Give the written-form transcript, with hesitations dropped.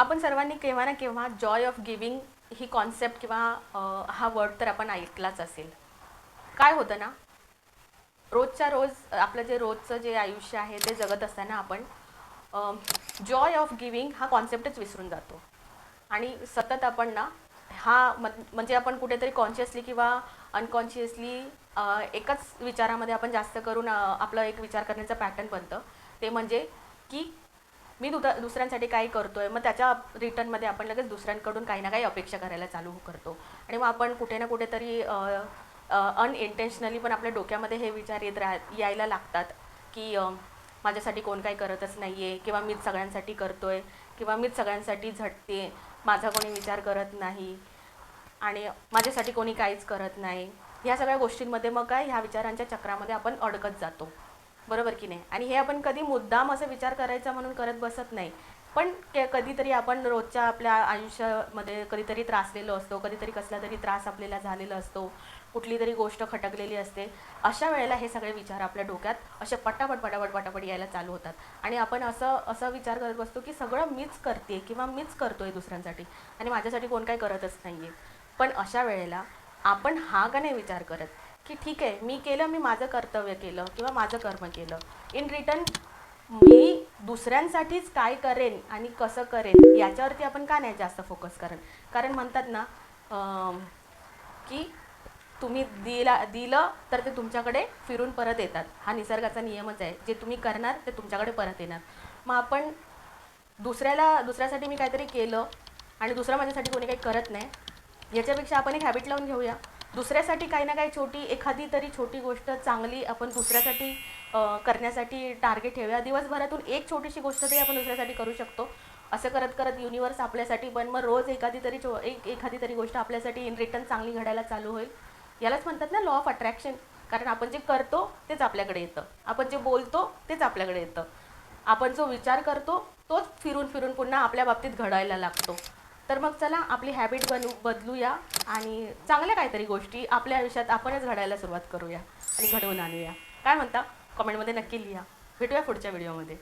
आपण सर्वांनी केव्हा ना केव्हा Joy of giving he concept किंवा हा वर्ड तर आपण ऐकलाच असेल. काय होतं ना, रोजच्या रोज आपलं जे रोजचं जे आयुष्य आहे ते जगत असताना आपण जॉय ऑफ गिविंग हा कॉन्सेप्टच विसरून जातो. आणि सतत आपण ना म्हणजे आपण कुठेतरी कॉन्शियसली किंवा अनकॉन्शियसली एकच विचारामध्ये आपण जास्त करून आपलं एक विचार करण्याचं पॅटर्न बनतं. ते म्हणजे की मी दुसऱ्यांसाठी काही करतोय, मग त्याच्या रिटर्नमध्ये आपण लगेच दुसऱ्यांकडून काही ना काही अपेक्षा करायला चालू करतो. आणि मग आपण कुठे ना कुठेतरी अनइंटेन्शनली पण आपल्या डोक्यामध्ये हे विचार यायला लागतात की माझ्यासाठी कोण काही करतच नाही आहे, किंवा मीच सगळ्यांसाठी करतोय, किंवा मीच सगळ्यांसाठी झटते, माझा कोणी विचार करत नाही आणि माझ्यासाठी कोणी काहीच करत नाही. ह्या सगळ्या गोष्टींमध्ये मग काय, ह्या विचारांच्या चक्रामध्ये आपण अडकत जातो. बरोबर की नाही? आणि हे आपण कधी मुद्दाम असं विचार करायचा म्हणून करत बसत नाही. पण कधीतरी आपण रोजच्या आपल्या आयुष्यामध्ये कधीतरी त्रासलेलो असतो, कधीतरी कसला तरी त्रास आपल्याला झालेला असतो, कुठली तरी गोष्ट खटकलेली असते. अशा वेळेला हे सगळे विचार आपल्या डोक्यात असे पटापट पटापट पटापट यायला चालू होतात. आणि आपण असं विचार करत बसतो की सगळं मीच करते किंवा मीच करतोय दुसऱ्यांसाठी, आणि माझ्यासाठी कोण काही करतच नाही आहे. पण अशा वेळेला आपण हा का नाही विचार करत की ठीक आहे, मी केलं, मी माझं कर्तव्य केलं किंवा माझं कर्म केलं, इन रिटर्न मी दुसऱ्यांसाठीच काय करेन आणि कसं करेन याच्यावरती आपण का नाही जास्त फोकस करेन. कारण म्हणतात ना की तुम्ही दिलं तर ते तुमच्याकडे फिरून परत येतात. हा निसर्गाचा नियमच आहे. जे तुम्ही करणार ते तुमच्याकडे परत येणार. मग आपण दुसऱ्यासाठी मी काहीतरी केलं आणि दुसरं माझ्यासाठी कोणी काही करत नाही, याच्यापेक्षा आपण एक हॅबिट लावून घेऊया. दुसऱ्यासाठी काही ना काही एखादी तरी छोटी गोष्ट चांगली आपण दुसऱ्यासाठी करण्यासाठी टार्गेट ठेवूया. दिवसभरातून एक छोटीशी गोष्ट तरी आपण दुसऱ्यासाठी करू शकतो. असं करत करत युनिवर्स आपल्यासाठी पण मग रोज एखादी तरी गोष्ट आपल्यासाठी इन रिटर्न चांगली घडायला चालू होईल. यालाच म्हणतात ना लॉ ऑफ अट्रॅक्शन. कारण आपण जे करतो तेच आपल्याकडे येतं, आपण जे बोलतो तेच आपल्याकडे येतं, आपण जो विचार करतो तोच फिरून फिरून पुन्हा आपल्या बाबतीत घडायला लागतो. तर मग चला आपली हॅबिट बदलूया आणि चांगल्या काहीतरी गोष्टी आपल्या आयुष्यात आपणच घडायला सुरुवात करूया आणि घडवून आणूया. काय म्हणता? कमेंटमध्ये नक्की लिहा. भेटूया पुढच्या व्हिडिओमध्ये.